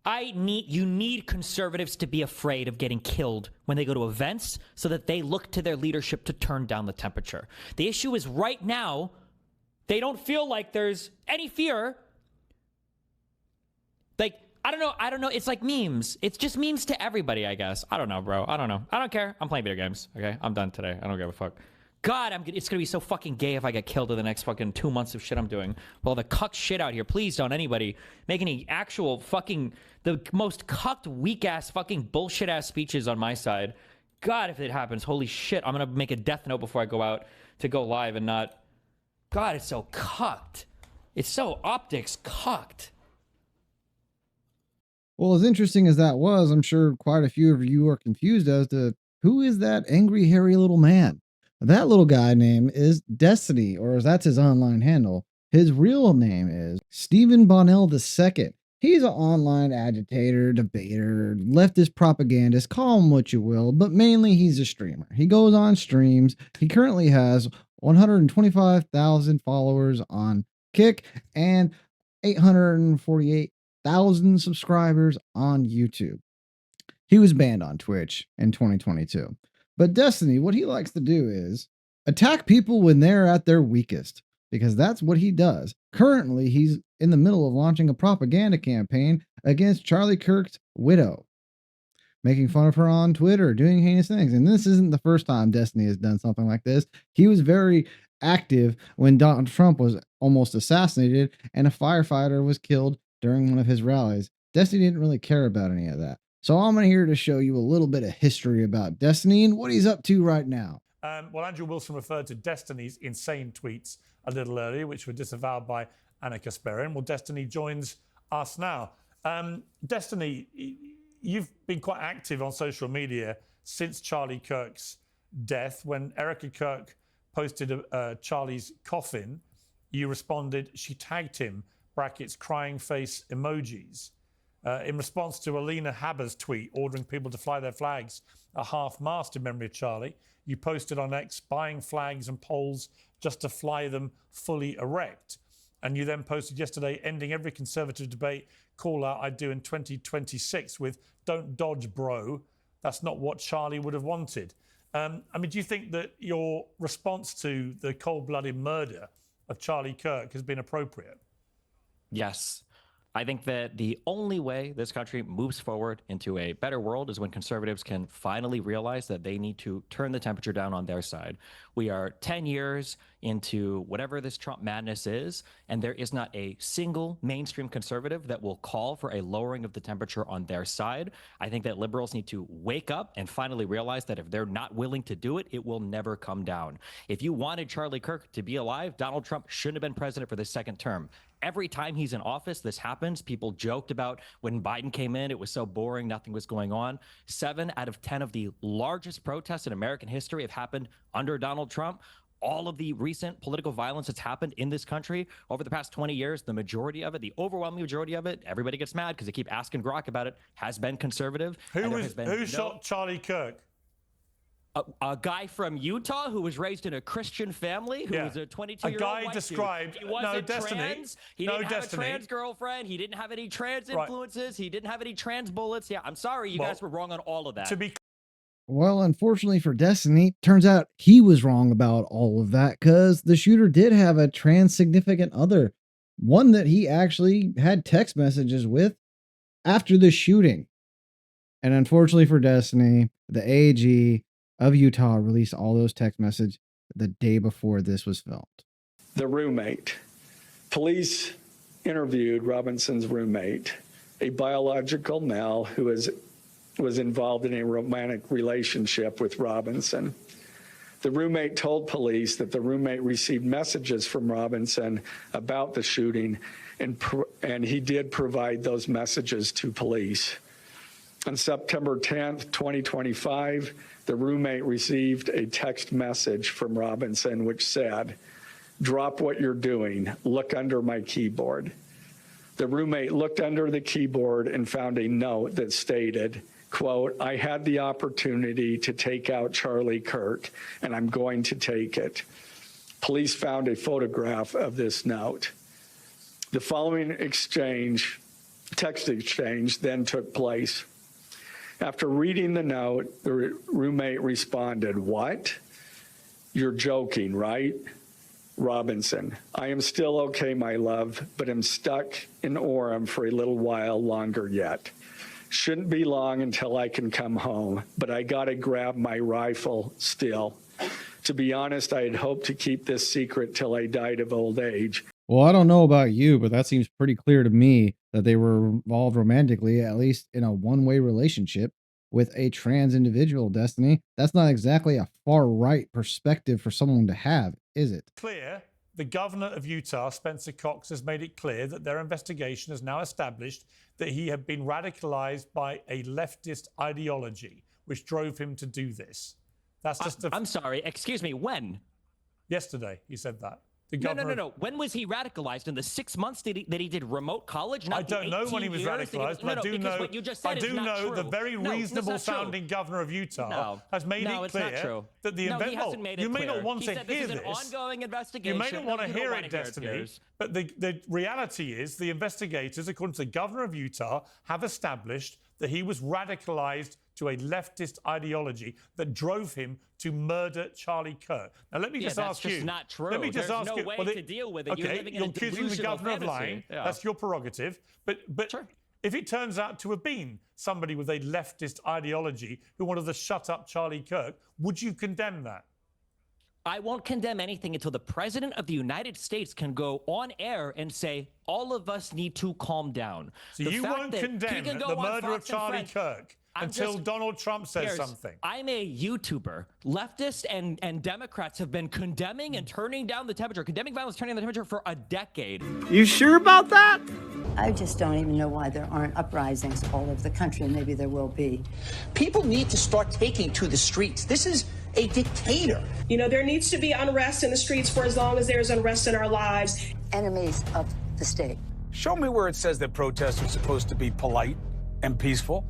You need conservatives to be afraid of getting killed when they go to events so that they look to their leadership to turn down the temperature. The issue is right now, they don't feel like there's any fear. Like, I don't know. It's like memes. It's just memes to everybody, I guess. I don't know, bro. I don't know. I don't care. I'm playing video games. Okay, I'm done today. I don't give a fuck. God, it's gonna be so fucking gay if I get killed in the next fucking 2 months of shit I'm doing. Well, the cuck shit out here. Please don't anybody make any actual fucking, the most cucked, weak ass, fucking bullshit ass speeches on my side. God, if it happens, holy shit, I'm gonna make a death note before I go out to go live and not. God, it's so cucked. It's so optics cucked. Well, as interesting as that was, I'm sure quite a few of you are confused as to who is that angry, hairy little man. That little guy name is Destiny, or that's his online handle. His real name is Stephen Bonnell II. He's an online agitator, debater, leftist propagandist, call him what you will, but mainly he's a streamer. He goes on streams. He currently has 125,000 followers on Kick and 848,000 subscribers on YouTube. He was banned on Twitch in 2022. But Destiny, what he likes to do is attack people when they're at their weakest, because that's what he does. Currently, he's in the middle of launching a propaganda campaign against Charlie Kirk's widow, making fun of her on Twitter, doing heinous things. And this isn't the first time Destiny has done something like this. He was very active when Donald Trump was almost assassinated and a firefighter was killed during one of his rallies. Destiny didn't really care about any of that. So I'm here to show you a little bit of history about Destiny and what he's up to right now. Well, Andrew Wilson referred to Destiny's insane tweets a little earlier, which were disavowed by Anna Kasparian. Well, Destiny joins us now. Destiny, you've been quite active on social media since Charlie Kirk's death. When Erica Kirk posted Charlie's coffin, you responded, she tagged him, brackets, crying face emojis. In response to Alina Haber's tweet ordering people to fly their flags at half-mast in memory of Charlie, you posted on X buying flags and poles just to fly them fully erect. And you then posted yesterday, ending every conservative debate call out I'd do in 2026 with don't dodge, bro. That's not what Charlie would have wanted. I mean, do you think that your response to the cold-blooded murder of Charlie Kirk has been appropriate? Yes. I think that the only way this country moves forward into a better world is when conservatives can finally realize that they need to turn the temperature down on their side. We are 10 years into whatever this Trump madness is, and there is not a single mainstream conservative that will call for a lowering of the temperature on their side. I think that liberals need to wake up and finally realize that if they're not willing to do it, it will never come down. If you wanted Charlie Kirk to be alive, Donald Trump shouldn't have been president for the second term. Every time he's in office, this happens. People joked about when Biden came in, it was so boring, nothing was going on. 7 out of 10 of the largest protests in American history have happened under Donald Trump. All of the recent political violence that's happened in this country over the past 20 years, the majority of it, the overwhelming majority of it, everybody gets mad because they keep asking Grok about it, has been conservative. Who shot Charlie Kirk? A guy from Utah who was raised in a Christian family, who was a 22-year-old white dude. described. He wasn't trans. He didn't have a trans girlfriend. He didn't have any trans influences. He didn't have any trans bullets. Yeah, I'm sorry. You guys were wrong on all of that. Well, unfortunately for Destiny, turns out he was wrong about all of that because the shooter did have a trans significant other, one that he actually had text messages with after the shooting. And unfortunately for Destiny, the AG of Utah released all those text messages the day before this was filmed. The roommate. Police interviewed Robinson's roommate, a biological male who was involved in a romantic relationship with Robinson. The roommate told police that the roommate received messages from Robinson about the shooting, and he did provide those messages to police. On September 10th, 2025, the roommate received a text message from Robinson which said, "Drop what you're doing. Look under my keyboard." The roommate looked under the keyboard and found a note that stated, quote, "I had the opportunity to take out Charlie Kirk, and I'm going to take it." Police found a photograph of this note. The following exchange text exchange then took place. After reading the note, the roommate responded, "What? You're joking, right? Robinson, I am still okay, my love, but I'm stuck in Orem for a little while longer yet. Shouldn't be long until I can come home, but I gotta grab my rifle still. To be honest, I had hoped to keep this secret till I died of old age." Well, I don't know about you, but that seems pretty clear to me that they were involved romantically, at least in a one-way relationship with a trans individual, Destiny. That's not exactly a far right perspective for someone to have, is it? Clear, the governor of Utah, Spencer Cox, has made it clear that their investigation has now established that he had been radicalized by a leftist ideology, which drove him to do this. That's just I'm sorry, excuse me, when? yesterday he said that. The No. governor When was he radicalized? In the 6 months that he did remote college? Not I don't know when he was radicalized, but I do know. What you just I said do is not know the true. very No, that's reasonable not true. sounding governor of Utah No. has made No, it it's not clear true. that the No, he event. hasn't made it You may clear. not want He to said hear this is this. an ongoing investigation. You may not want to you hear don't it, wanna hear Destiny, Piers. but the reality is the investigators, according to the governor of Utah, have established that he was radicalized to a leftist ideology that drove him to murder Charlie Kirk. Now, let me just that's ask you. just not true. Let me just There's ask no you. way well, to deal with it. Okay, You're living in a accusing the delusional governor of fantasy. lying. Yeah. That's your prerogative. But Sure. if it turns out to have been somebody with a leftist ideology who wanted to shut up Charlie Kirk, would you condemn that? I won't condemn anything until the president of the United States can go on air and say, all of us need to calm down. So The you fact won't that he condemn can go the on murder of Fox and Charlie Friends- Kirk I'm until just- Donald Trump says Piers, something. I'm a YouTuber. Leftists and Democrats have been condemning and turning down the temperature, condemning violence, turning down the temperature for a decade. You sure about that? I just don't even know why there aren't uprisings all over the country, and maybe there will be. People need to start taking to the streets. This is a dictator. You know, there needs to be unrest in the streets for as long as there's unrest in our lives. Enemies of the state. Show me where it says that protests are supposed to be polite and peaceful.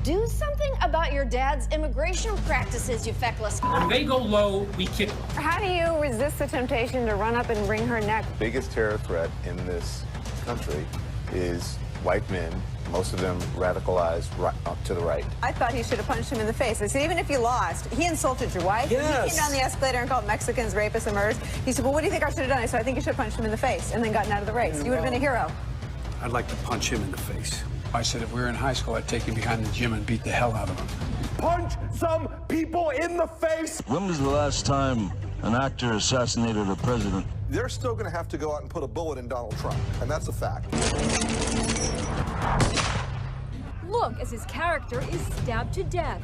Do something about your dad's immigration practices, you feckless. When they go low, we kick them. How do you resist the temptation to run up and wring her neck? The biggest terror threat in this country is white men, most of them radicalized right up to the right. I thought he should have punched him in the face. I said, even if you lost, he insulted your wife. Yes. He came down the escalator and called Mexicans rapists and murderers. He said, well, what do you think I should have done? I said, I think you should have punched him in the face and then gotten out of the race. You would have been a hero. I'd like to punch him in the face. I said if we were in high school, I'd take him behind the gym and beat the hell out of him. Punch some people in the face. When was the last time an actor assassinated a president? They're still going to have to go out and put a bullet in Donald Trump, and that's a fact. Look, as his character is stabbed to death.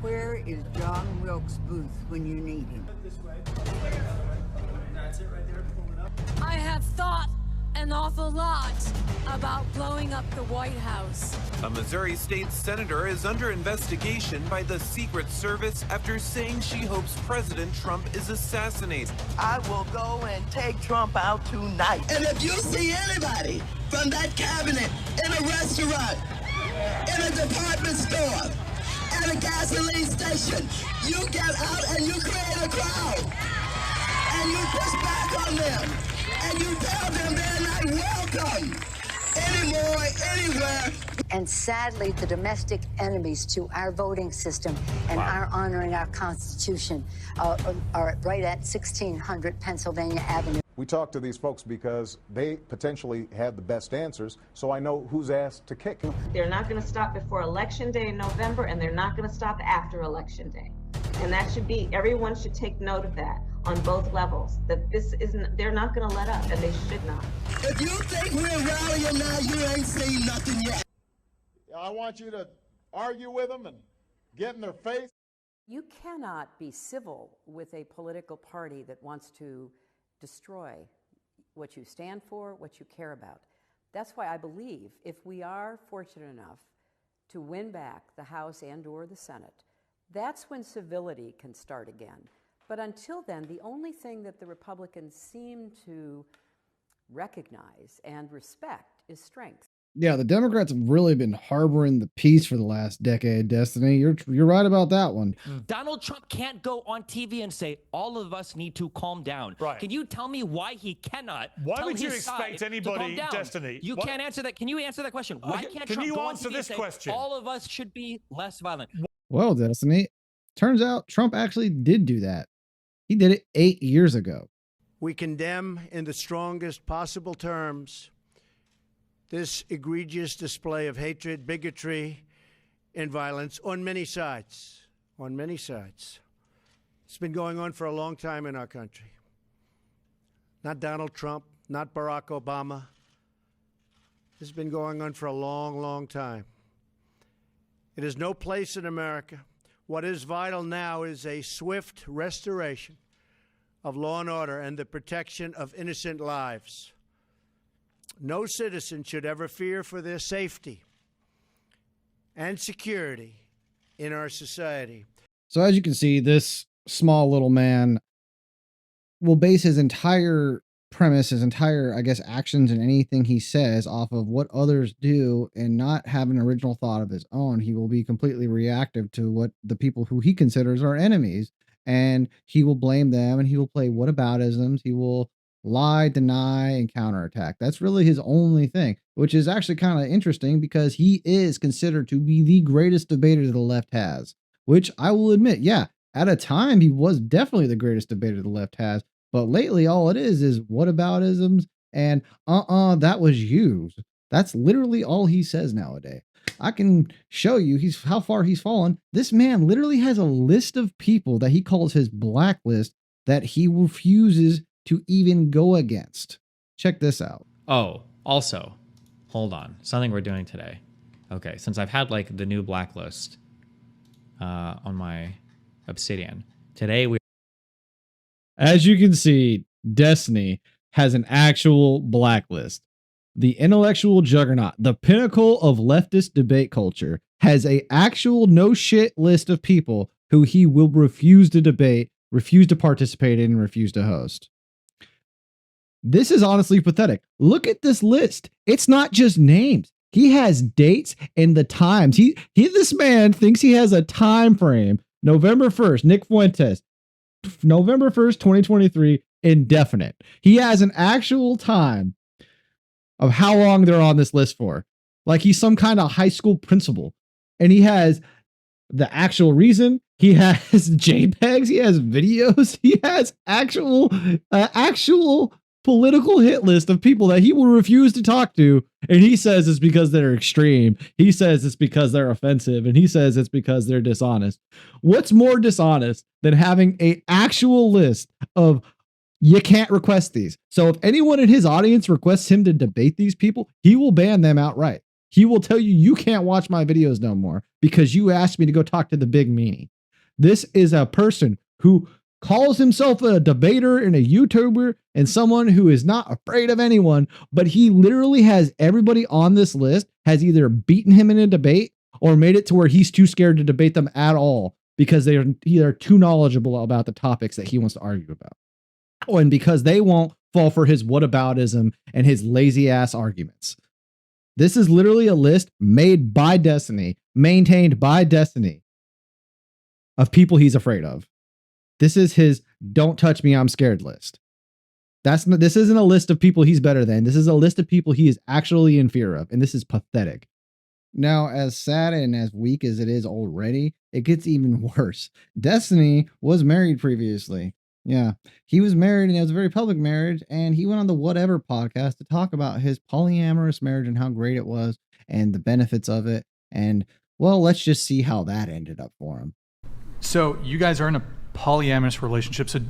Where is John Wilkes Booth when you need him? I have thought an awful lot about blowing up the White House. A Missouri state senator is under investigation by the Secret Service after saying she hopes President Trump is assassinated. I will go and take Trump out tonight. And if you see anybody from that cabinet in a restaurant, in a department store, at a gasoline station, you get out and you create a crowd. And you push back on them. And you tell them they're not welcome anymore, anywhere. And sadly, the domestic enemies to our voting system and our honoring our Constitution are right at 1600 Pennsylvania Avenue. We talk to these folks because they potentially have the best answers, so I know who's asked to kick. They're not going to stop before Election Day in November, and they're not going to stop after Election Day. And that should be, everyone should take note of that on both levels, that this isn't, they're not going to let up, and they should not. If you think we're rallying now, you ain't seen nothing yet. I want you to argue with them and get in their face. You cannot be civil with a political party that wants to destroy what you stand for, what you care about. That's why I believe if we are fortunate enough to win back the House and/or the Senate, that's when civility can start again. But until then, the only thing that the Republicans seem to recognize and respect is strength. Yeah, the Democrats have really been harboring the peace for the last decade, Destiny. You're right about that one. Donald Trump can't go on TV and say all of us need to calm down. Right. Can you tell me why he cannot? Why tell would you his side expect to anybody, calm down? Destiny? You What- can't answer that. Can you answer that question? Why can't Can Trump you go on answer TV this and say question? all of us should be less violent? Well, Destiny, turns out Trump actually did do that. He did it 8 years ago. We condemn in the strongest possible terms this egregious display of hatred, bigotry, and violence on many sides. On many sides. It's been going on for a long time in our country. Not Donald Trump, not Barack Obama. This has been going on for a long, long time. It has no place in America. What is vital now is a swift restoration of law and order and the protection of innocent lives. No citizen should ever fear for their safety and security in our society. So as you can see, this small little man will base his entire premise, his entire, I guess, actions and anything he says off of what others do and not have an original thought of his own. He will be completely reactive to what the people who he considers are enemies, and he will blame them, and he will play whataboutisms. He will lie, deny, and counterattack. That's really his only thing, which is actually kind of interesting because he is considered to be the greatest debater the left has, which I will admit, yeah, at a time he was definitely the greatest debater the left has, but lately all it is whataboutisms and that was you. That's literally all he says nowadays. I can show you how far he's fallen. This man literally has a list of people that he calls his blacklist that he refuses to even go against. Check this out. Oh, also, hold on. Something we're doing today. Okay, since I've had like the new blacklist on my Obsidian, today we. As you can see, Destiny has an actual blacklist. The intellectual juggernaut, the pinnacle of leftist debate culture, has a actual no shit list of people who he will refuse to debate, refuse to participate in, and refuse to host. This is honestly pathetic. Look at this list. It's not just names. He has dates and the times. This man thinks he has a time frame. November 1st, Nick Fuentes. November 1st, 2023, indefinite. He has an actual time of how long they're on this list for. Like he's some kind of high school principal. And he has the actual reason. He has JPEGs. He has videos. He has actual political hit list of people that he will refuse to talk to. And he says it's because they're extreme. He says it's because they're offensive. And he says it's because they're dishonest. What's more dishonest than having an actual list of you can't request these? So if anyone in his audience requests him to debate these people, he will ban them outright. He will tell you, you can't watch my videos no more because you asked me to go talk to the big meanie. This is a person who calls himself a debater and a YouTuber and someone who is not afraid of anyone, but he literally has everybody on this list has either beaten him in a debate or made it to where he's too scared to debate them at all because they're either too knowledgeable about the topics that he wants to argue about. Oh, and because they won't fall for his whataboutism and his lazy ass arguments. This is literally a list made by Destiny, maintained by Destiny of people he's afraid of. This is his don't touch me, I'm scared list. This isn't a list of people he's better than. This is a list of people he is actually in fear of. And this is pathetic. Now, as sad and as weak as it is already, it gets even worse. Destiny was married previously. Yeah, he was married and it was a very public marriage. And he went on the Whatever podcast to talk about his polyamorous marriage and how great it was and the benefits of it. And well, let's just see how that ended up for him. So you guys are in a polyamorous relationship. So,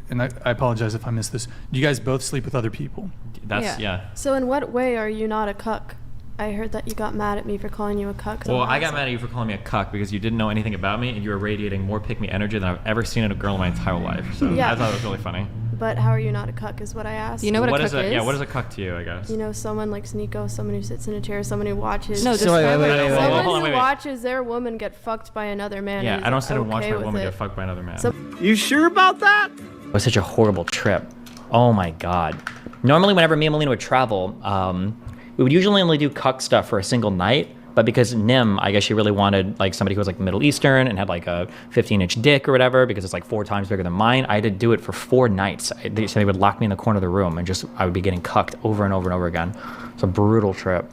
and I apologize if I missed this. Do you guys both sleep with other people? That's yeah. So in what way are you not a cuck? I heard that you got mad at me for calling you a cuck. Well, I got mad at you for calling me a cuck because you didn't know anything about me and you were radiating more pick-me energy than I've ever seen in a girl in my entire life. So Yeah. I thought it was really funny. But how are you not a cuck is what I asked. You know what a cuck is? Yeah, what is a cuck to you, I guess? You know, someone like Sneeko, someone who sits in a chair, someone who watches. No, just wait. Someone who watches their woman get fucked by another man. Yeah, and I don't is sit and watch okay my with woman it. get fucked by another man. So- You sure about that? It was such a horrible trip. Oh my God. Normally whenever me and Melina would travel, We would usually only do cuck stuff for a single night, but because Nim, I guess she really wanted like somebody who was like Middle Eastern and had like a 15-inch dick or whatever, because it's like 4 times bigger than mine. I had to do it for 4 nights. They would lock me in the corner of the room and just, I would be getting cucked over and over and over again. It's a brutal trip.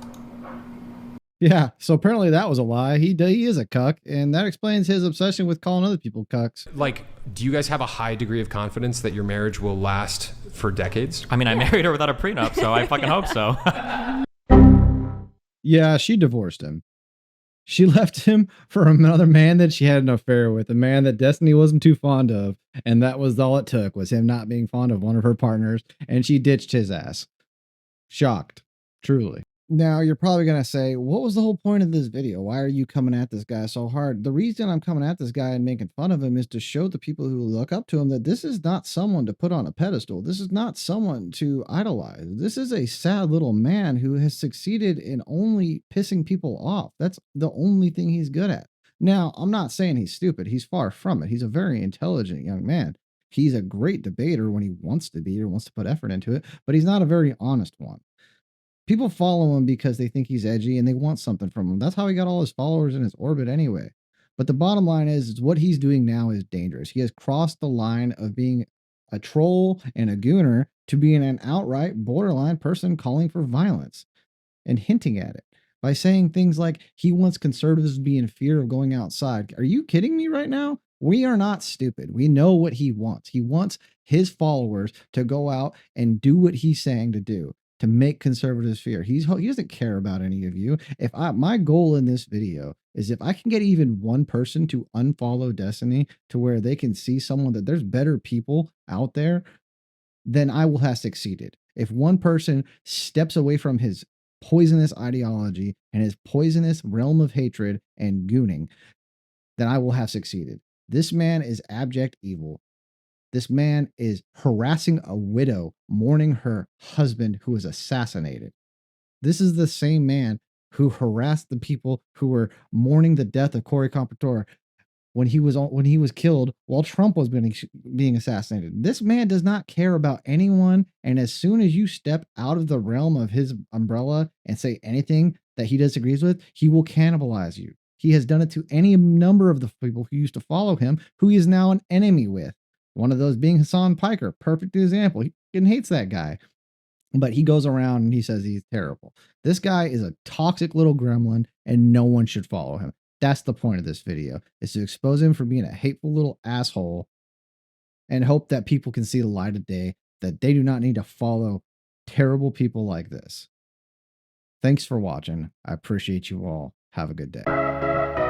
Yeah, so apparently that was a lie. He is a cuck, and that explains his obsession with calling other people cucks. Like, do you guys have a high degree of confidence that your marriage will last for decades? I mean, I married her without a prenup, so I fucking hope so. Yeah, she divorced him. She left him for another man that she had an affair with, a man that Destiny wasn't too fond of, and that was all it took, was him not being fond of one of her partners, and she ditched his ass. Shocked, truly. Now, you're probably going to say, what was the whole point of this video? Why are you coming at this guy so hard? The reason I'm coming at this guy and making fun of him is to show the people who look up to him that this is not someone to put on a pedestal. This is not someone to idolize. This is a sad little man who has succeeded in only pissing people off. That's the only thing he's good at. Now, I'm not saying he's stupid. He's far from it. He's a very intelligent young man. He's a great debater when he wants to be or wants to put effort into it, but he's not a very honest one. People follow him because they think he's edgy and they want something from him. That's how he got all his followers in his orbit anyway. But the bottom line is what he's doing now is dangerous. He has crossed the line of being a troll and a gooner to being an outright borderline person calling for violence and hinting at it by saying things like he wants conservatives to be in fear of going outside. Are you kidding me right now? We are not stupid. We know what he wants. He wants his followers to go out and do what he's saying to do, to make conservatives fear. He doesn't care about any of you. My goal in this video is if I can get even one person to unfollow Destiny to where they can see someone that there's better people out there, then I will have succeeded. If one person steps away from his poisonous ideology and his poisonous realm of hatred and gooning, then I will have succeeded. This man is abject evil. This man is harassing a widow, mourning her husband who was assassinated. This is the same man who harassed the people who were mourning the death of Corey Compatore when he was killed while Trump was being assassinated. This man does not care about anyone, and as soon as you step out of the realm of his umbrella and say anything that he disagrees with, he will cannibalize you. He has done it to any number of the people who used to follow him, who he is now an enemy with. One of those being Hassan Piker, perfect example. He hates that guy, but he goes around and he says he's terrible. This guy is a toxic little gremlin and no one should follow him. That's the point of this video, is to expose him for being a hateful little asshole and hope that people can see the light of day, that they do not need to follow terrible people like this. Thanks for watching. I appreciate you all. Have a good day.